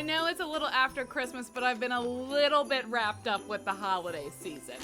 know it's a little after Christmas, but I've been a little bit wrapped up with the holiday season.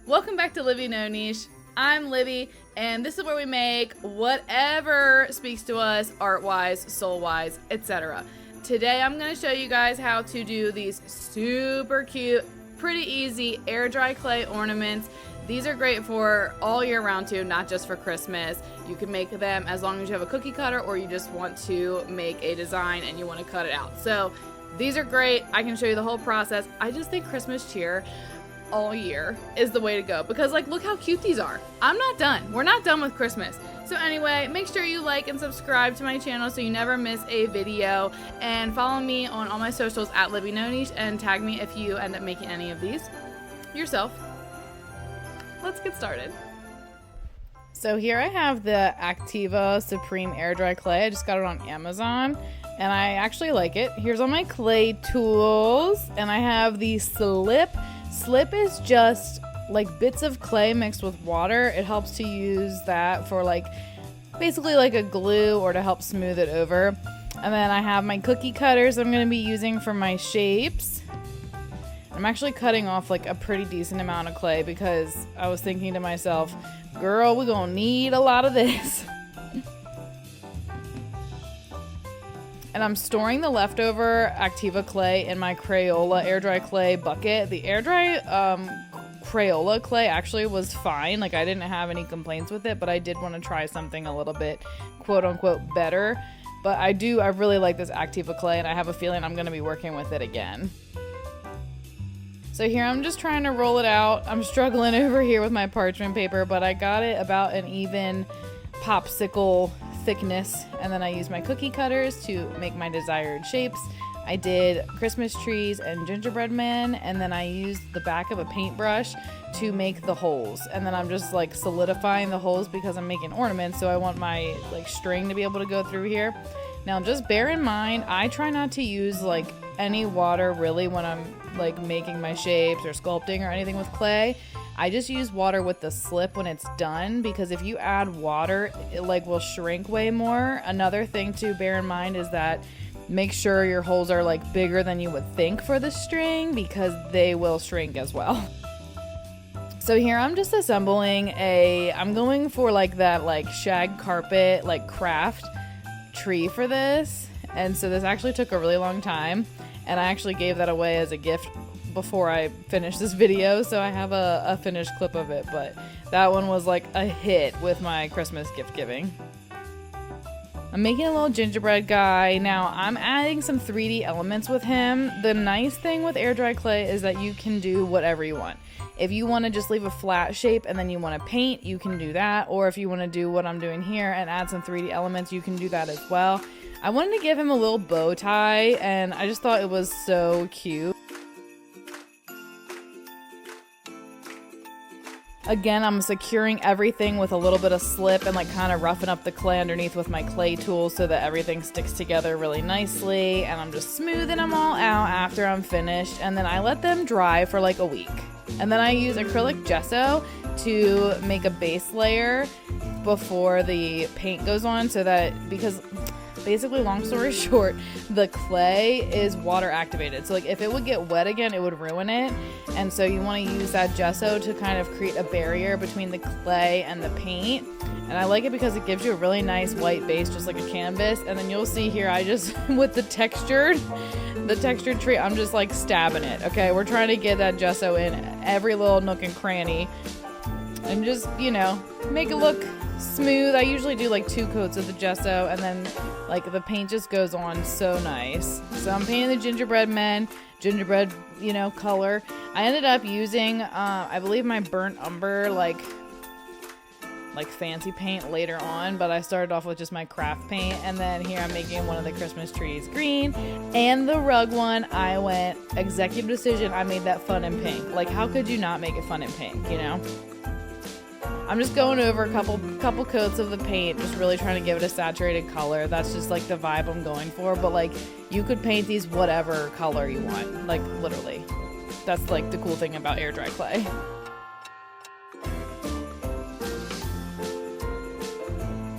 Welcome back to Libby No Niche. I'm Libby, and this is where we make whatever speaks to us art-wise, soul-wise, etc. Today I'm going to show you guys how to do these super cute, pretty easy air dry clay ornaments. These are great for all year round too, not just for Christmas. You can make them as long as you have a cookie cutter or you just want to make a design and you want to cut it out. So these are great. I can show you the whole process. I just think Christmas cheer all year is the way to go because like look how cute these are. I'm not done. We're not done with Christmas. So anyway, make sure you like and subscribe to my channel so you never miss a video, and follow me on all my socials at Libby No Niche and tag me if you end up making any of these yourself. Let's get started. So here I have the Activa Supreme Air Dry Clay. I just got it on Amazon and I actually like it. Here's all my clay tools, and I have the slip. Slip is just like bits of clay mixed with water. It helps to use that for like basically like a glue or to help smooth it over. And then I have my cookie cutters I'm going to be using for my shapes. I'm actually cutting off like a pretty decent amount of clay because I was thinking to myself, girl, we're gonna need a lot of this. And I'm storing the leftover Activa clay in my Crayola air dry clay bucket. The air dry Crayola clay actually was fine. Like I didn't have any complaints with it, but I did want to try something a little bit quote unquote better. But I really like this Activa clay, and I have a feeling I'm gonna be working with it again. So here I'm just trying to roll it out. I'm struggling over here with my parchment paper, but I got it about an even popsicle thickness. And then I used my cookie cutters to make my desired shapes. I did Christmas trees and gingerbread men, and then I used the back of a paintbrush to make the holes. And then I'm just like solidifying the holes because I'm making ornaments, so I want my like string to be able to go through here. Now just bear in mind, I try not to use like any water really when I'm like making my shapes or sculpting or anything with clay. I just use water with the slip when it's done, because if you add water, it like will shrink way more. Another thing to bear in mind is that make sure your holes are like bigger than you would think for the string, because they will shrink as well. So here I'm just assembling I'm going for like that like shag carpet like craft tree for this. And so this actually took a really long time, and I actually gave that away as a gift before I finished this video, so I have a finished clip of it, but that one was like a hit with my Christmas gift giving. I'm making a little gingerbread guy. Now I'm adding some 3D elements with him. The nice thing with air dry clay is that you can do whatever you want. If you want to just leave a flat shape and then you want to paint, you can do that. Or if you want to do what I'm doing here and add some 3D elements, you can do that as well. I wanted to give him a little bow tie, and I just thought it was so cute. Again, I'm securing everything with a little bit of slip and like kind of roughing up the clay underneath with my clay tools so that everything sticks together really nicely. And I'm just smoothing them all out after I'm finished. And then I let them dry for like a week. And then I use acrylic gesso to make a base layer before the paint goes on, so that, because basically, long story short, the clay is water activated. So like if it would get wet again, it would ruin it. And so you want to use that gesso to kind of create a barrier between the clay and the paint. And I like it because it gives you a really nice white base, just like a canvas. And then you'll see here, I just, with the textured tree, I'm just like stabbing it. Okay, we're trying to get that gesso in every little nook and cranny and just, you know, make it look smooth. I usually do like 2 coats of the gesso, and then like the paint just goes on so nice. So I'm painting the gingerbread men, gingerbread, you know, color. I ended up using I believe my burnt umber like fancy paint later on, but I started off with just my craft paint. And then here I'm making one of the Christmas trees green, and the rug one, I went executive decision, I made that fun and pink. Like how could you not make it fun and pink, you know? I'm just going over a couple coats of the paint, just really trying to give it a saturated color. That's just like the vibe I'm going for. But like you could paint these whatever color you want, like literally. That's like the cool thing about air dry clay.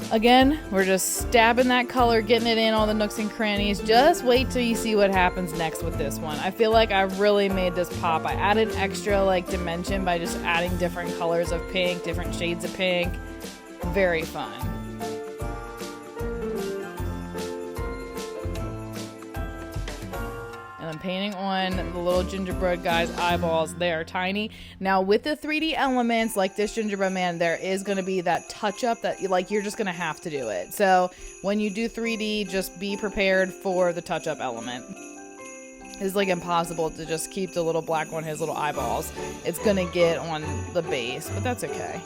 Again, we're just stabbing that color, getting it in all the nooks and crannies. Just wait till you see what happens next with this one. I feel like I really made this pop. I added extra like dimension by just adding different colors of pink, different shades of pink. Very fun. And I'm painting on the little gingerbread guy's eyeballs. They are tiny. Now with the 3D elements like this gingerbread man, there is going to be that touch up that you're just going to have to do it. So when you do 3D, just be prepared for the touch up element. It's like impossible to just keep the little black one, his little eyeballs. It's going to get on the base, but that's okay.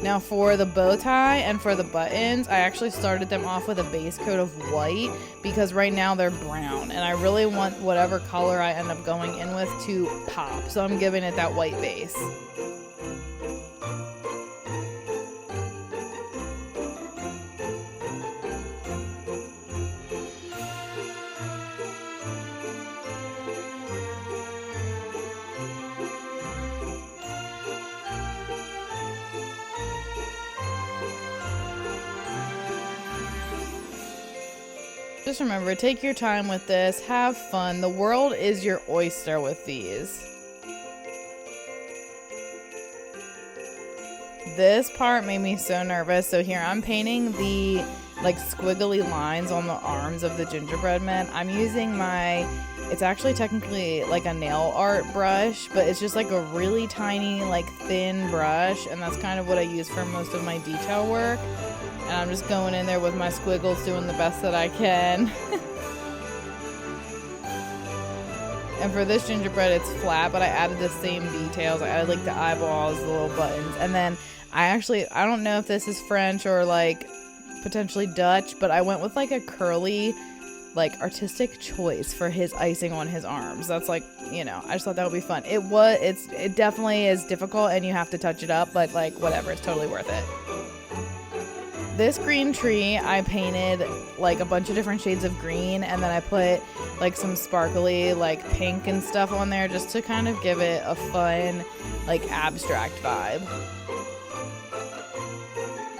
Now for the bow tie and for the buttons, I actually started them off with a base coat of white because right now they're brown and I really want whatever color I end up going in with to pop. So I'm giving it that white base. Just remember, take your time with this, have fun. The world is your oyster with these. This part made me so nervous. So here I'm painting the like squiggly lines on the arms of the gingerbread man. I'm using it's actually technically like a nail art brush, but it's just like a really tiny like thin brush, and that's kind of what I use for most of my detail work. And I'm just going in there with my squiggles, doing the best that I can. And for this gingerbread, it's flat, but I added the same details. I added like the eyeballs, the little buttons. And then I don't know if this is French or like potentially Dutch, but I went with like a curly, like artistic choice for his icing on his arms. That's like, I just thought that would be fun. It definitely is difficult and you have to touch it up, but like whatever, it's totally worth it. This green tree, I painted like a bunch of different shades of green, and then I put like some sparkly like pink and stuff on there just to kind of give it a fun like abstract vibe.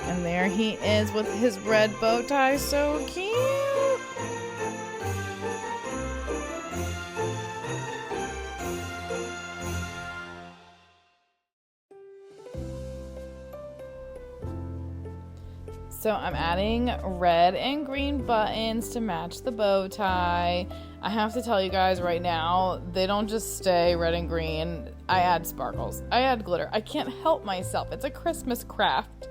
And there he is with his red bow tie, so cute. So I'm adding red and green buttons to match the bow tie. I have to tell you guys right now, they don't just stay red and green. I add sparkles. I add glitter. I can't help myself. It's a Christmas craft.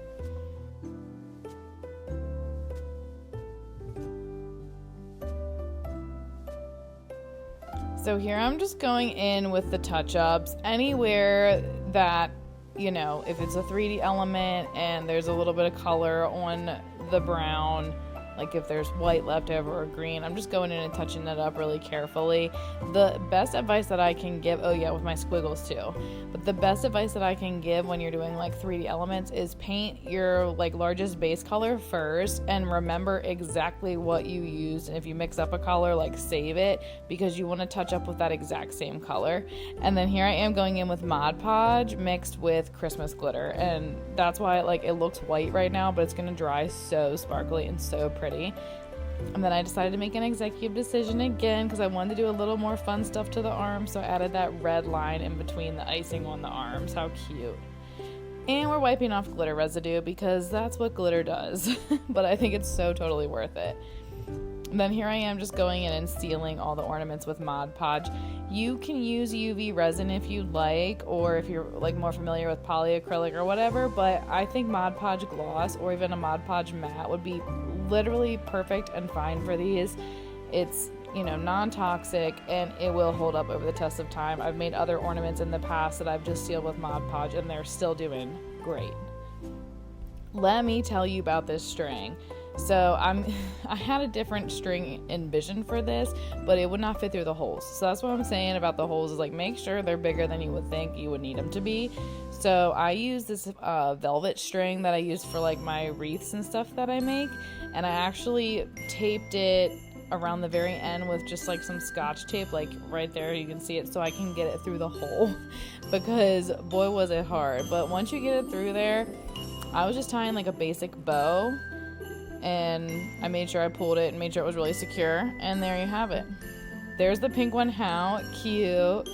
So here I'm just going in with the touch-ups. Anywhere that, if it's a 3D element and there's a little bit of color on the brown, like if there's white left over or green, I'm just going in and touching that up really carefully. The best advice that I can give, with my squiggles too, but the best advice that I can give when you're doing like 3D elements is paint your like largest base color first and remember exactly what you used. And if you mix up a color, like save it, because you want to touch up with that exact same color. And then here I am going in with Mod Podge mixed with Christmas glitter, and that's why it looks white right now, but it's going to dry so sparkly and so pretty. And then I decided to make an executive decision again because I wanted to do a little more fun stuff to the arms, so I added that red line in between the icing on the arms. How cute. And we're wiping off glitter residue because that's what glitter does. But I think it's so totally worth it. And then here I am just going in and sealing all the ornaments with Mod Podge. You can use UV resin if you'd like, or if you're like more familiar with polyacrylic or whatever, but I think Mod Podge gloss or even a Mod Podge matte would be literally perfect and fine for these. It's non-toxic and it will hold up over the test of time. I've made other ornaments in the past that I've just sealed with Mod Podge and they're still doing great. Let me tell you about this string. So I had a different string envisioned for this, but it would not fit through the holes. So that's what I'm saying about the holes, is like make sure they're bigger than you would think you would need them to be. So I use this velvet string that I use for like my wreaths and stuff that I make, and I actually taped it around the very end with just like some scotch tape, like right there, you can see it, so I can get it through the hole because boy was it hard. But once you get it through there, I was just tying like a basic bow, and I made sure I pulled it and made sure it was really secure, and there you have it. There's the pink one. How cute.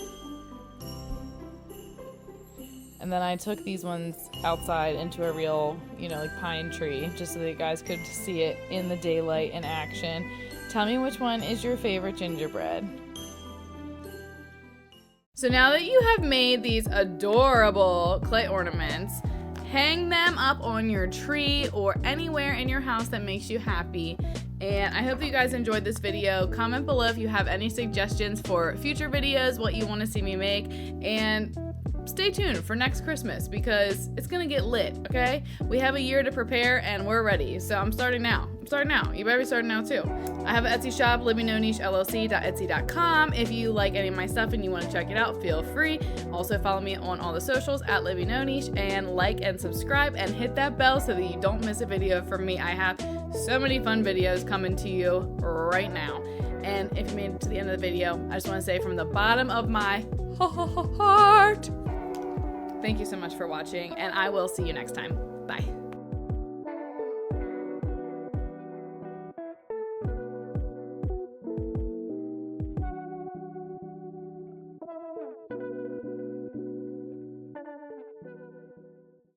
And then I took these ones outside into a real, you know, like pine tree, just so that you guys could see it in the daylight in action. Tell me which one is your favorite gingerbread. So now that you have made these adorable clay ornaments, hang them up on your tree or anywhere in your house that makes you happy. And I hope that you guys enjoyed this video. Comment below if you have any suggestions for future videos, what you want to see me make, and stay tuned for next Christmas because it's gonna get lit, okay? We have a year to prepare and we're ready. So I'm starting now. You better be starting now too. I have an Etsy shop, LibbyNoNicheLLC.etsy.com. If you like any of my stuff and you want to check it out, feel free. Also follow me on all the socials at LibbyNoNiche, and like and subscribe and hit that bell so that you don't miss a video from me. I have so many fun videos coming to you right now. And if you made it to the end of the video, I just want to say from the bottom of my heart, thank you so much for watching, and I will see you next time. Bye.